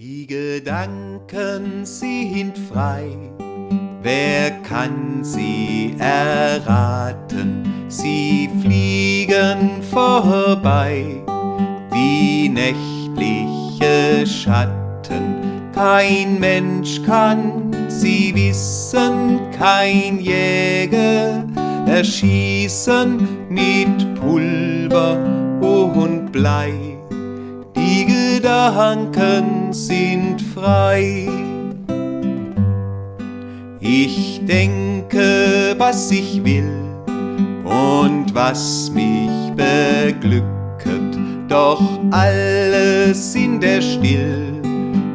Die Gedanken sind frei, wer kann sie erraten? Sie fliegen vorbei wie nächtliche Schatten. Kein Mensch kann sie wissen, kein Jäger erschießen mit Pulver und Blei. Die Gedanken sind frei. Ich denke, was ich will und was mich beglücket, doch alles in der Still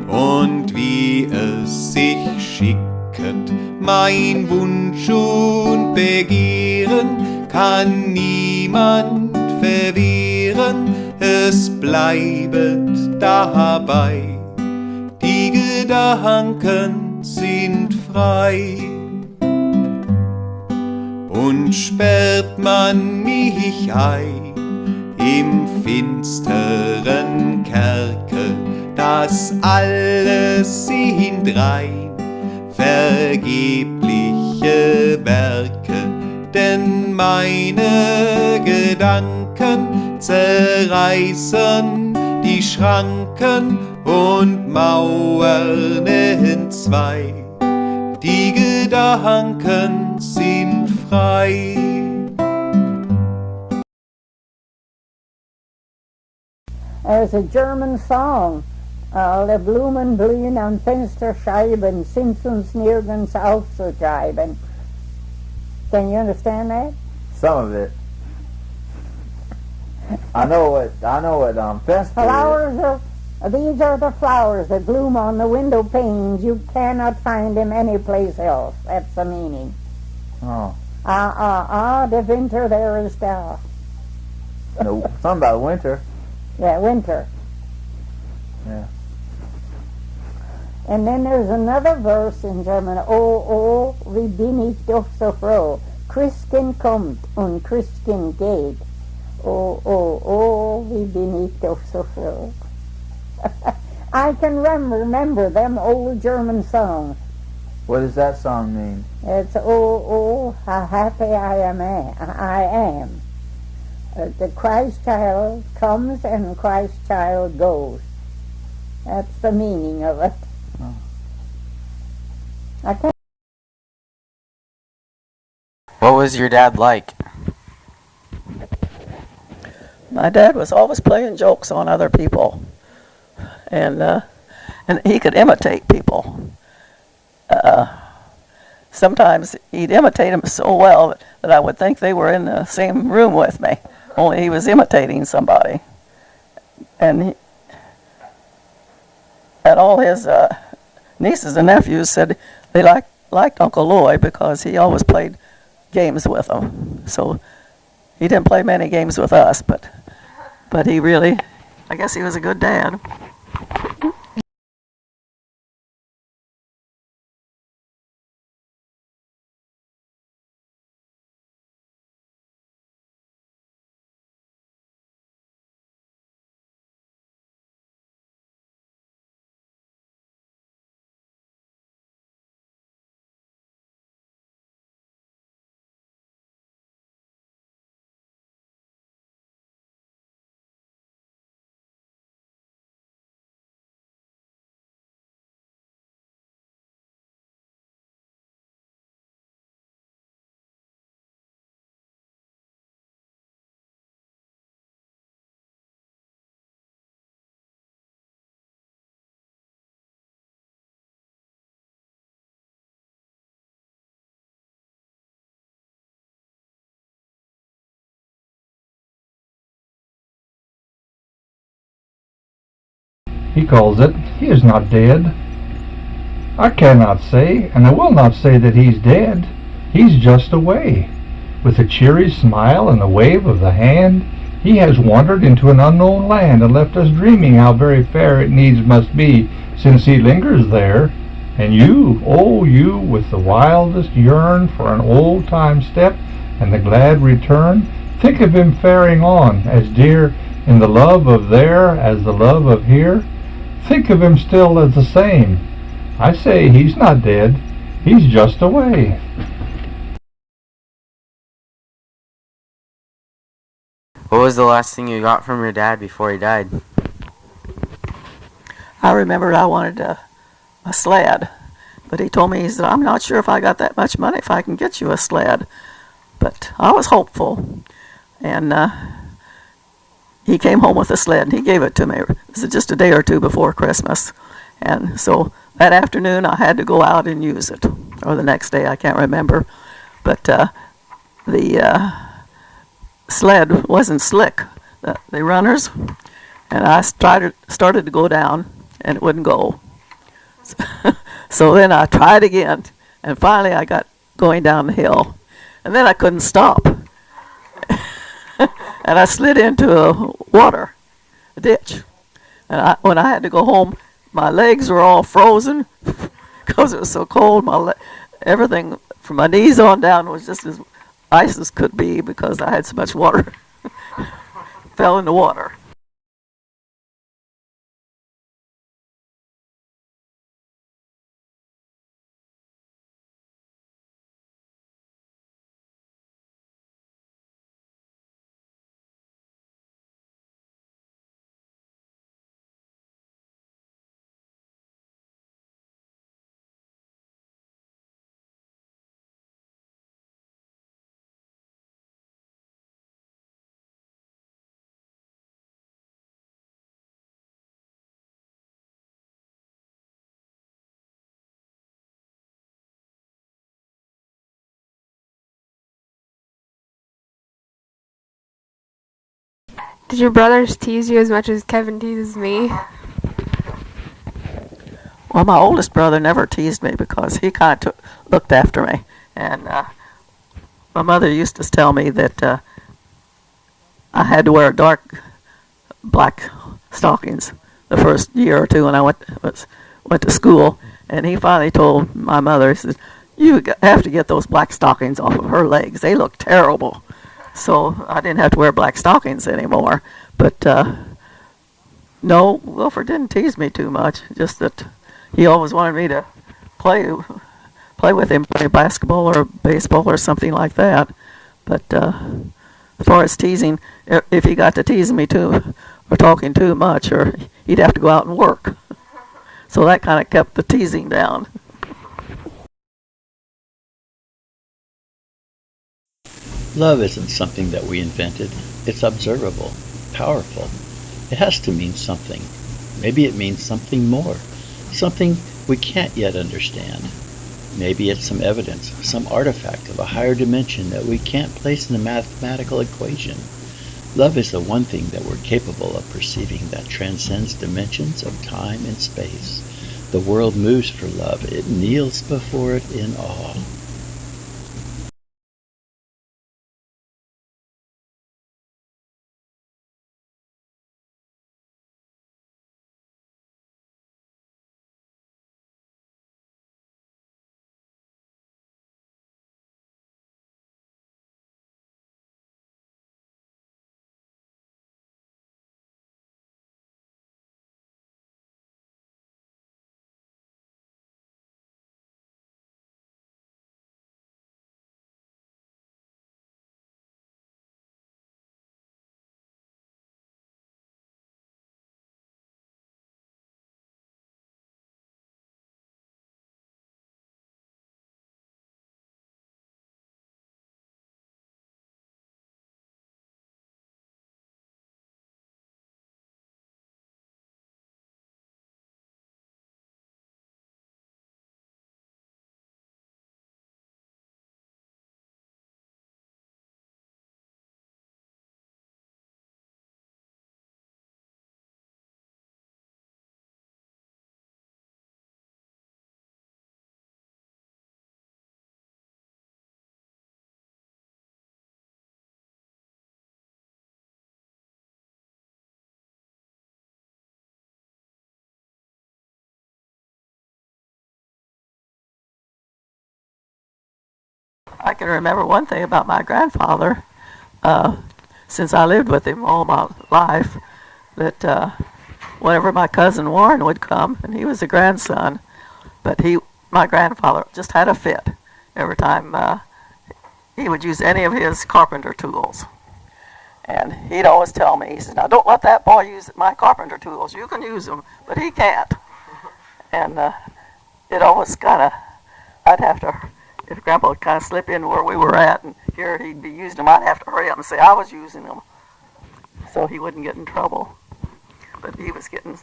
und wie es sich schicket. Mein Wunsch und Begehren kann niemand verwehren, es bleibet dabei, die Gedanken sind frei. Und sperrt man mich ein im finsteren Kerker, das alles sind rein vergebliche Werke, denn meine Gedanken zerreißen die Schranken und Mauern entzwei. Die Gedanken sind frei. There's a German song, Le Blumen blühen an Fensterscheiben, sind uns nirgends aufzutreiben. Can you understand that? Some of it. I know it. Fenster. Flowers these are the flowers that bloom on the window panes. You cannot find them anyplace else. That's the meaning. Oh. The winter there is da. No, something about winter. Yeah, winter. Yeah. And then there's another verse in German. Oh, wie bin ich doch so froh. Christkind kommt und Christkind geht. Oh, wie bin ich doch so froh. I can remember them old German songs. What does that song mean? It's oh, how happy I am. The Christ child comes and Christ child goes. That's the meaning of it. Oh. I can't. What was your dad like? My dad was always playing jokes on other people, and he could imitate people. Sometimes he'd imitate them so well that I would think they were in the same room with me, only he was imitating somebody. And all his nieces and nephews said they liked Uncle Loy because he always played games with them. So he didn't play many games with us, but he really, I guess he was a good dad. He calls it, he is not dead. I cannot say, and I will not say that he's dead. He's just away. With a cheery smile and a wave of the hand, he has wandered into an unknown land and left us dreaming how very fair it needs must be, since he lingers there. And you, oh you, with the wildest yearn for an old-time step and the glad return, think of him faring on, as dear in the love of there as the love of here. Think of him still as the same. I say he's not dead. He's just away. What was the last thing you got from your dad before he died? I remembered I wanted a sled, but he told me, he said, I'm not sure if I got that much money if I can get you a sled. But I was hopeful, and he came home with a sled, and he gave it to me. It was just a day or two before Christmas. And so that afternoon I had to go out and use it, or the next day, I can't remember. But the sled wasn't slick, the runners, and I started to go down, and it wouldn't go. So then I tried again, and finally I got going down the hill, and then I couldn't stop. And I slid into a ditch. And when I had to go home, my legs were all frozen because it was so cold. Everything from my knees on down was just as ice as could be because I had so much water. Fell in the water. Did your brothers tease you as much as Kevin teases me? Well, my oldest brother never teased me because he kind of looked after me. And my mother used to tell me that I had to wear dark black stockings the first year or two when I went to school. And he finally told my mother, he said, you have to get those black stockings off of her legs. They look terrible. So I didn't have to wear black stockings anymore. But no, Wilford didn't tease me too much. Just that he always wanted me to play with him, play basketball or baseball or something like that. But as far as teasing, if he got to teasing me too or talking too much, or he'd have to go out and work. So that kind of kept the teasing down. Love isn't something that we invented. It's observable, powerful. It has to mean something. Maybe it means something more, something we can't yet understand. Maybe it's some evidence, some artifact of a higher dimension that we can't place in a mathematical equation. Love is the one thing that we're capable of perceiving that transcends dimensions of time and space. The world moves for love. It kneels before it in awe. I can remember one thing about my grandfather, since I lived with him all my life, that whenever my cousin Warren would come, and he was a grandson, but my grandfather just had a fit every time he would use any of his carpenter tools. And he'd always tell me, he said, now don't let that boy use my carpenter tools. You can use them, but he can't. And it always kind of, I'd have to, if Grandpa would kind of slip in where we were at and here he'd be using them, I'd have to hurry up and say I was using them so he wouldn't get in trouble. But he was getting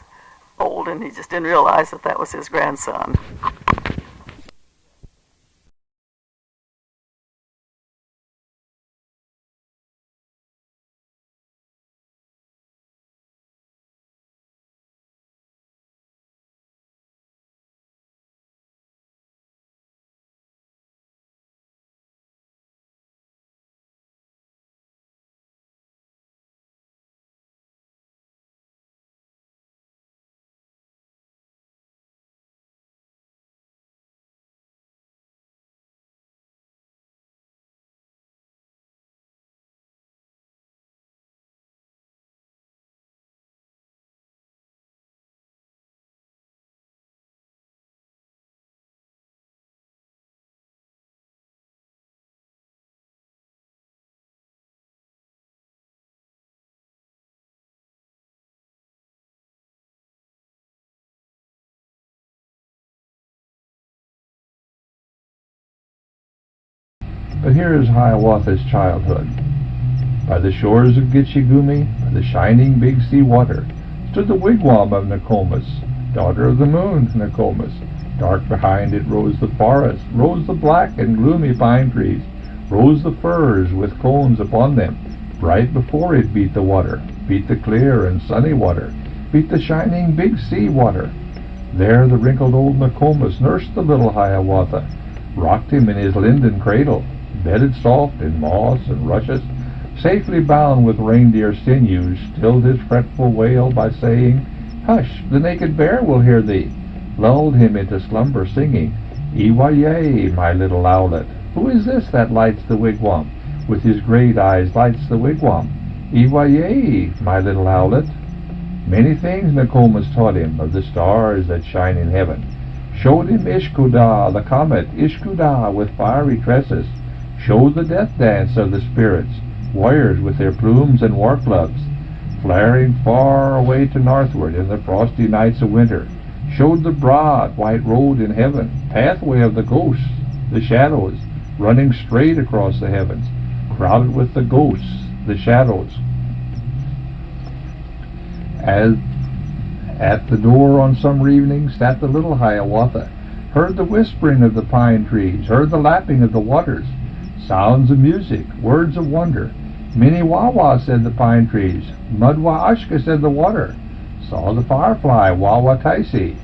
old and he just didn't realize that that was his grandson. But here is Hiawatha's childhood. By the shores of Gitchigumi, by the shining big sea water, stood the wigwam of Nokomis, daughter of the moon, Nokomis. Dark behind it rose the forest, rose the black and gloomy pine trees, rose the firs with cones upon them. Bright before it beat the water, beat the clear and sunny water, beat the shining big sea water. There the wrinkled old Nokomis nursed the little Hiawatha, rocked him in his linden cradle, bedded soft in moss and rushes, safely bound with reindeer sinews, stilled his fretful wail by saying, "Hush, the naked bear will hear thee," lulled him into slumber singing, "Ee-wa-yay, my little owlet, who is this that lights the wigwam? With his great eyes lights the wigwam. Ee-wa-yay, my little owlet." Many things Nokomis taught him of the stars that shine in heaven. Showed him Ishkudah, the comet, Ishkudah with fiery tresses. Showed the death dance of the spirits, warriors with their plumes and war clubs, flaring far away to northward in the frosty nights of winter. Showed the broad white road in heaven, pathway of the ghosts, the shadows, running straight across the heavens, crowded with the ghosts, the shadows. As at the door on summer evening sat the little Hiawatha, heard the whispering of the pine trees, heard the lapping of the waters, sounds of music, words of wonder. Minnie-wah-wah, said the pine trees. Mud-wah-ashka, said the water. Saw the firefly, wah-wah-taisi,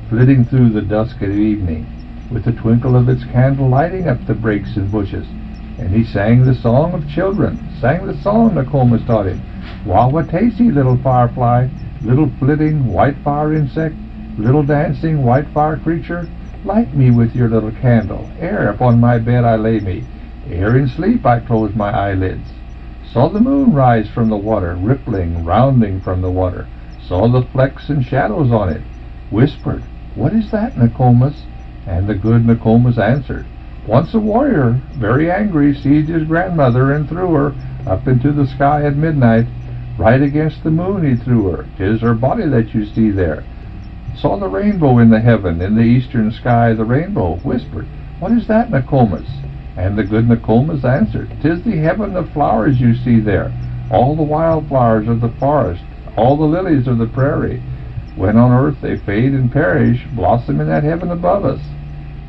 flitting through the dusk of evening, with the twinkle of its candle lighting up the brakes and bushes. And he sang the song of children, sang the song Nokomis taught him. Wah-wah-taisi, little firefly, little flitting white fire insect, little dancing white fire creature, light me with your little candle, ere upon my bed I lay me, ere in sleep I close my eyelids. Saw the moon rise from the water, rippling, rounding from the water, saw the flecks and shadows on it, whispered, "What is that, Nokomis?" And the good Nokomis answered, "Once a warrior, very angry, seized his grandmother and threw her up into the sky at midnight. Right against the moon he threw her. 'Tis her body that you see there. Saw the rainbow in the heaven, in the eastern sky the rainbow, whispered, What is that, Nokomis? And the good Nokomis answered, 'Tis the heaven of flowers you see there, all the wildflowers of the forest, all the lilies of the prairie. When on earth they fade and perish, blossom in that heaven above us.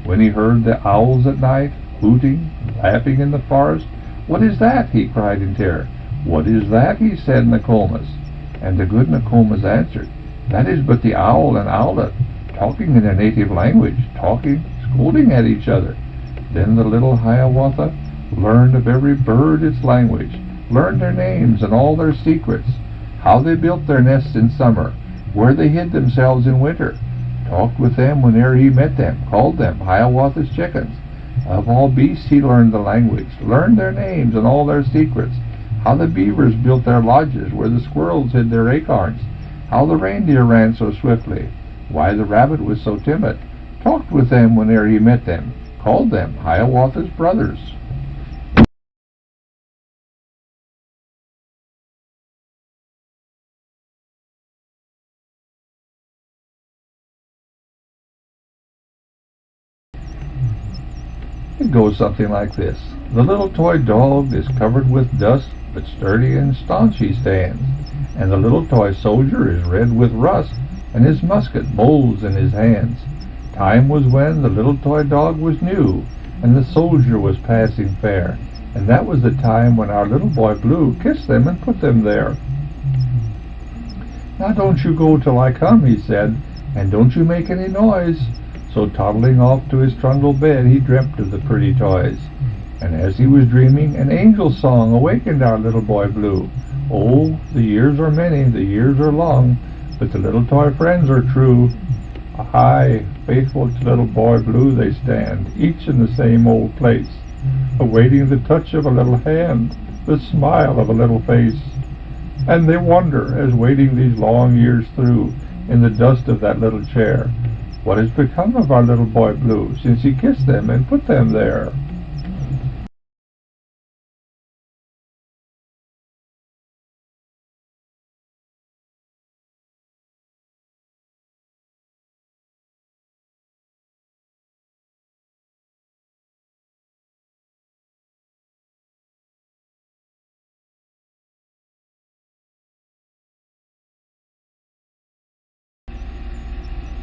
When he heard the owls at night, hooting, laughing in the forest, What is that? He cried in terror. What is that? He said, Nokomis. And the good Nokomis answered, That is but the owl and owlet, talking in their native language, talking, scolding at each other. Then the little Hiawatha learned of every bird its language, learned their names and all their secrets, how they built their nests in summer, where they hid themselves in winter, talked with them whene'er he met them, called them Hiawatha's chickens. Of all beasts he learned the language, learned their names and all their secrets, how the beavers built their lodges, where the squirrels hid their acorns, how the reindeer ran so swiftly, why the rabbit was so timid, talked with them whene'er he met them, called them Hiawatha's brothers. It goes something like this. The little toy dog is covered with dust, but sturdy and staunch he stands. And the little toy soldier is red with rust, and his musket molds in his hands. Time was when the little toy dog was new, and the soldier was passing fair. And that was the time when our little boy Blue kissed them and put them there. Now don't you go till I come, he said, and don't you make any noise. So toddling off to his trundle bed, he dreamt of the pretty toys. And as he was dreaming, an angel song awakened our little boy Blue. Oh, the years are many, the years are long, but the little toy friends are true. Aye, faithful to little boy Blue they stand, each in the same old place, awaiting the touch of a little hand, the smile of a little face. And they wonder, as waiting these long years through, in the dust of that little chair, what has become of our little boy Blue since he kissed them and put them there?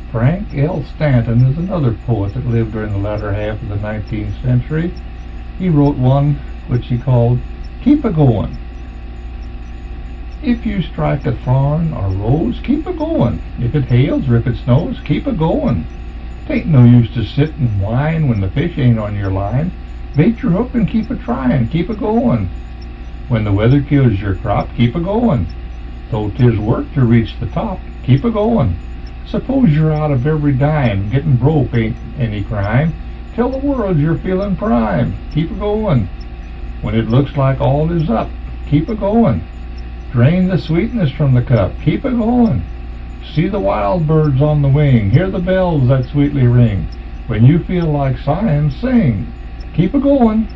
Frank L. Stanton is another poet that lived during the latter half of the 19th century. He wrote one which he called Keep A-Goin'. If you strike a thorn or rose, keep a-goin'. If it hails or if it snows, keep a-goin'. 'Tain't no use to sit and whine when the fish ain't on your line. Bait your hook and keep a-tryin', keep a-goin'. When the weather kills your crop, keep a-goin'. Though 'tis work to reach the top, keep a-goin'. Suppose you're out of every dime, getting broke ain't any crime. Tell the world you're feeling prime, keep a-goin'. When it looks like all is up, keep a-goin'. Drain the sweetness from the cup, keep a-goin'. See the wild birds on the wing, hear the bells that sweetly ring. When you feel like sighing, sing, keep a-goin'.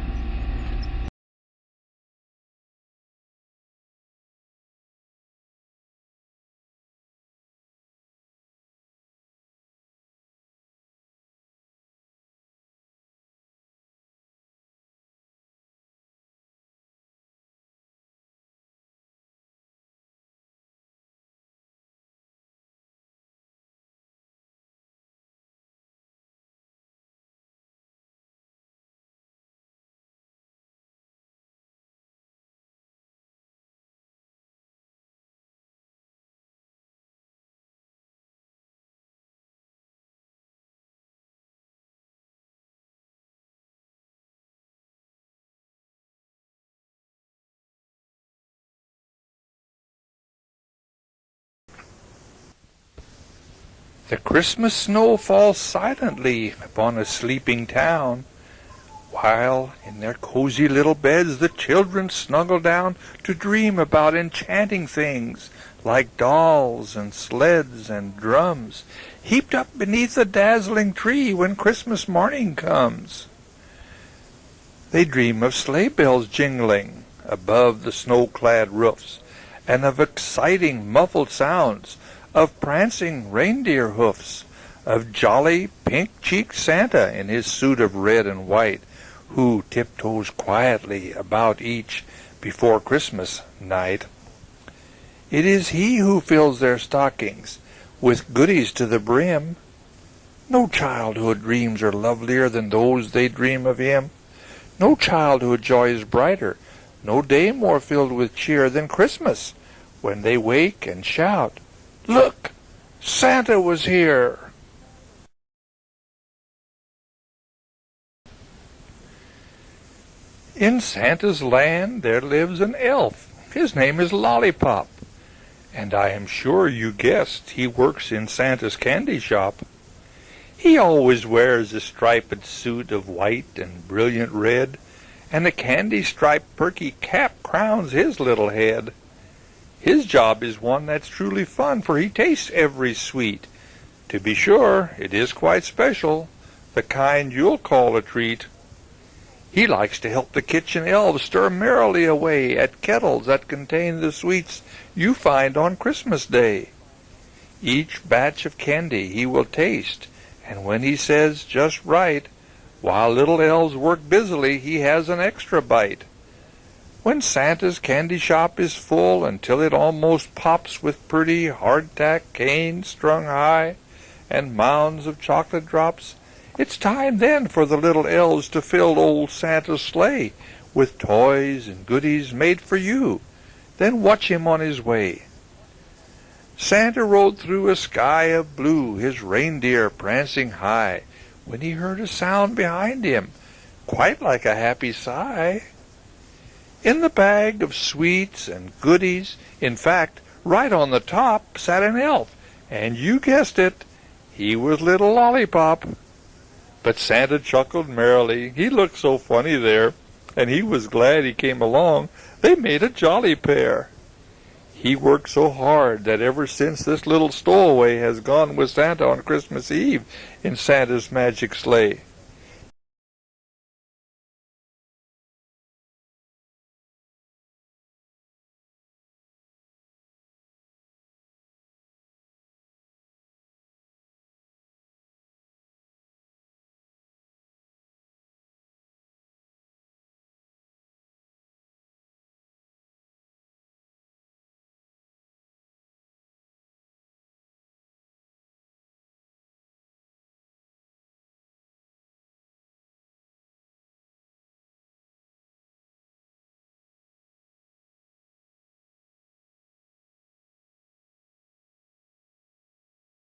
The Christmas snow falls silently upon a sleeping town, while in their cozy little beds the children snuggle down to dream about enchanting things like dolls and sleds and drums, heaped up beneath a dazzling tree when Christmas morning comes. They dream of sleigh bells jingling above the snow-clad roofs, and of exciting muffled sounds of prancing reindeer hoofs, of jolly pink-cheeked Santa in his suit of red and white, who tiptoes quietly about each before Christmas night. It is he who fills their stockings with goodies to the brim. No childhood dreams are lovelier than those they dream of him. No childhood joy is brighter, no day more filled with cheer than Christmas, when they wake and shout, "Look, Santa was here!" In Santa's land there lives an elf. His name is Lollipop, and I am sure you guessed he works in Santa's candy shop. He always wears a striped suit of white and brilliant red, and a candy-striped perky cap crowns his little head. His job is one that's truly fun, for he tastes every sweet. To be sure, it is quite special, the kind you'll call a treat. He likes to help the kitchen elves stir merrily away at kettles that contain the sweets you find on Christmas Day. Each batch of candy he will taste, and when he says just right, while little elves work busily, he has an extra bite. When Santa's candy shop is full until it almost pops with pretty hardtack canes strung high and mounds of chocolate drops, it's time then for the little elves to fill old Santa's sleigh with toys and goodies made for you. Then watch him on his way. Santa rode through a sky of blue, his reindeer prancing high, when he heard a sound behind him, quite like a happy sigh. In the bag of sweets and goodies, in fact, right on the top, sat an elf, and you guessed it, he was little Lollipop. But Santa chuckled merrily. He looked so funny there, and he was glad he came along. They made a jolly pair. He worked so hard that ever since this little stowaway has gone with Santa on Christmas Eve in Santa's magic sleigh,